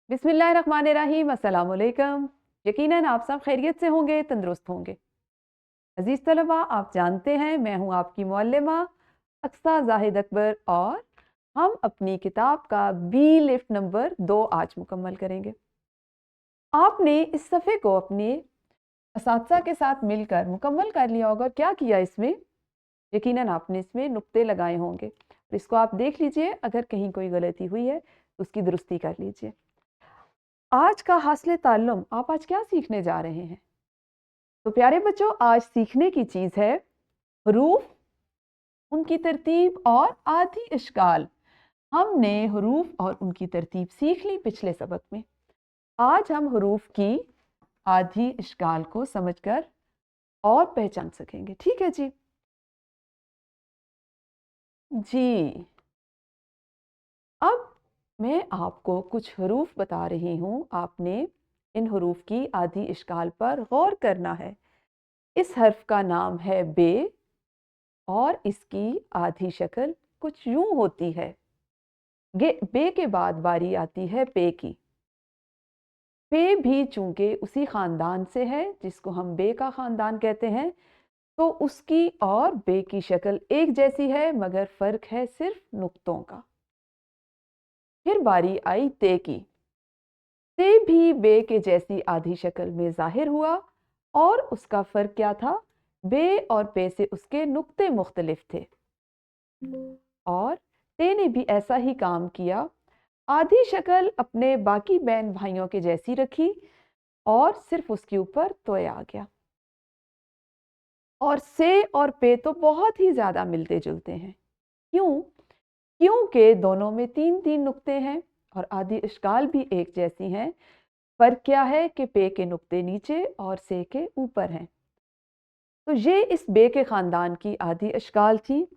बिस्मिल्लाहिर्रहमानिर्रहीम, अस्सलाम वालेकुम। यकीनन आप सब खैरियत से होंगे, तंदुरुस्त होंगे। अजीज़ तलबा, आप जानते हैं मैं हूँ आपकी मुअल्लिमा अक्सा जाहिद अकबर और हम अपनी किताब का बी लिफ्ट नंबर 2 आज मुकम्मल करेंगे। आपने इस सफ़े को अपने असातिज़ा के साथ मिलकर मुकम्मल कर लिया होगा। क्या किया इसमें? यकीनन आपने इसमें नुक्ते लगाए होंगे। तो इसको आप देख लीजिए, अगर कहीं कोई गलती हुई है तो उसकी दुरुस्ती कर लीजिए। आज का हासिल ताल्लुम आप आज क्या सीखने जा रहे हैं? तो प्यारे बच्चों, आज सीखने की चीज़ है हरूफ, उनकी तरतीब और आधी इश्काल। हमने हरूफ और उनकी तरतीब सीख ली पिछले सबक में। आज हम हरूफ की आधी इश्काल को समझकर और पहचान सकेंगे। ठीक है जी। जी, अब मैं आपको कुछ हरूफ बता रही हूँ। आपने इन हरूफ की आधी इश्काल पर गौर करना है। इस हर्फ का नाम है बे और इसकी आधी शक्ल कुछ यूं होती है। बे के बाद बारी आती है पे की। पे भी चूंकि उसी खानदान से है जिसको हम बे का खानदान कहते हैं, तो उसकी और बे की शक्ल एक जैसी है, मगर फर्क है सिर्फ नुक्तों का। फिर बारी आई ते की। ते भी बे के जैसी आधी शक्ल में जाहिर हुआ और उसका फर्क क्या था? बे और पे से उसके नुक्ते मुख्तलिफ थे। और ते ने भी ऐसा ही काम किया, आधी शक्ल अपने बाकी बहन भाइयों के जैसी रखी और सिर्फ उसके ऊपर तोय आ गया। और से और पे तो बहुत ही ज्यादा मिलते जुलते हैं। क्यों? क्योंकि दोनों में तीन तीन नुक्ते हैं और आधी इश्काल भी एक जैसी हैं। फर्क क्या है कि पे के नुक्ते नीचे और से के ऊपर हैं। तो ये इस बे के खानदान की आधी इश्काल थी।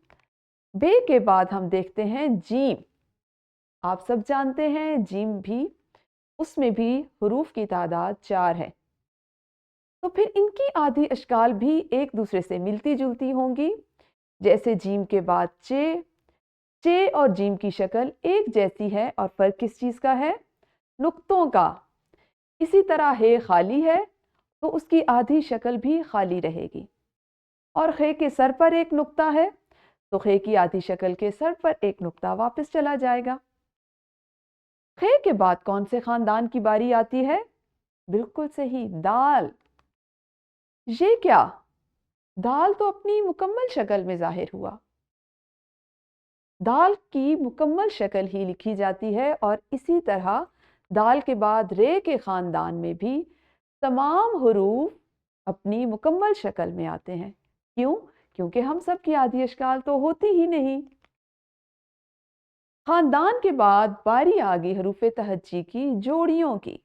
बे के बाद हम देखते हैं जीम। आप सब जानते हैं जीम भी, उसमें भी हुरूफ की तादाद 4 है। तो फिर इनकी आधी अश्काल भी एक दूसरे से मिलती जुलती होंगी। जैसे जीम के बाद चे, चे और जीम की शक्ल एक जैसी है और फर्क किस चीज़ का है? नुक्तों का। इसी तरह हे खाली है तो उसकी आधी शक्ल भी खाली रहेगी। और खे के सर पर एक नुक्ता है तो खे की आधी शक्ल के सर पर एक नुक्ता वापस चला जाएगा। खे के बाद कौन से खानदान की बारी आती है? बिल्कुल सही, दाल। ये क्या? दाल तो अपनी मुकम्मल शक्ल में जाहिर हुआ। दाल की मुकम्मल शक्ल ही लिखी जाती है और इसी तरह दाल के बाद रे के खानदान में भी तमाम हुरूफ अपनी मुकम्मल शक्ल में आते हैं। क्यों? क्योंकि हम सब की आधी अश्काल तो होती ही नहीं। खानदान के बाद बारी आ गई हरूफ तहज्जी की जोड़ियों की।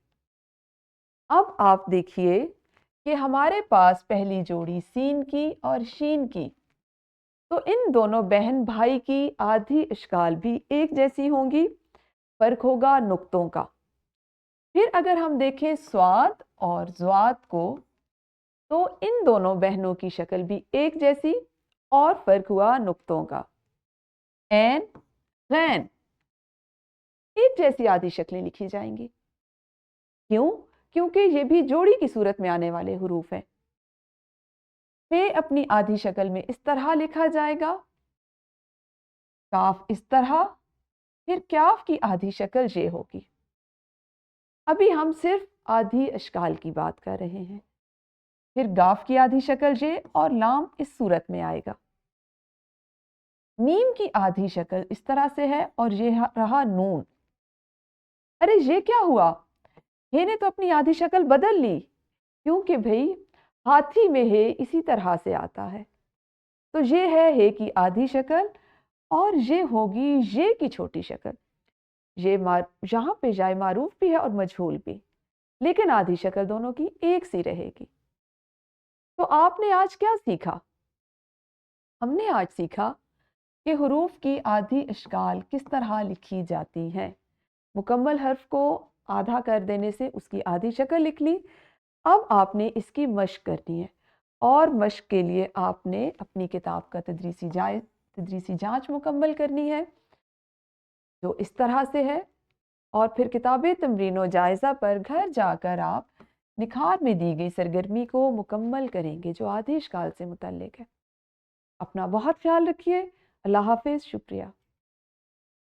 अब आप देखिए कि हमारे पास पहली जोड़ी सीन की और शीन की, तो इन दोनों बहन भाई की आधी इश्काल भी एक जैसी होंगी। फर्क होगा नुक्तों का। फिर अगर हम देखें स्वाद और ज़्वाद को, तो इन दोनों बहनों की शक्ल भी एक जैसी और फर्क हुआ नुक्तों का। एन, गैन एक जैसी आधी शक्लें लिखी जाएंगी। क्यों? क्योंकि ये भी जोड़ी की सूरत में आने वाले हुरूफ हैं। पे अपनी आधी शक्ल में इस तरह लिखा जाएगा, काफ इस तरह, फिर क्याफ की आधी शक्ल ये होगी। अभी हम सिर्फ आधी अश्काल की बात कर रहे हैं। फिर गाफ की आधी शक्ल ये और लाम इस सूरत में आएगा। मीम की आधी शक्ल इस तरह से है और ये रहा नून। अरे ये क्या हुआ? हे ने तो अपनी आधी शक्ल बदल ली, क्योंकि भाई हाथी में हे इसी तरह से आता है। तो ये है हे की आधी शक्ल और ये होगी ये की छोटी शक्ल। ये यहाँ पे जाए मारूफ भी है और मजहूल भी, लेकिन आधी शक्ल दोनों की एक सी रहेगी। तो आपने आज क्या सीखा? हमने आज सीखा कि हुरूफ की आधी इश्काल किस तरह लिखी जाती है। मुकम्मल हर्फ को आधा कर देने से उसकी आधी शक्ल लिख ली। अब आपने इसकी मश्क करनी है और मश्क के लिए आपने अपनी किताब का तदरीसी जांच मुकम्मल करनी है, जो इस तरह से है। اور پھر کتاب تمرین و جائزہ پر گھر جا کر آپ نکھار میں دی گئی سرگرمی کو مکمل کریں گے جو آدھی اشکال سے متعلق ہے۔ اپنا بہت خیال رکھیے۔ اللہ حافظ، شکریہ۔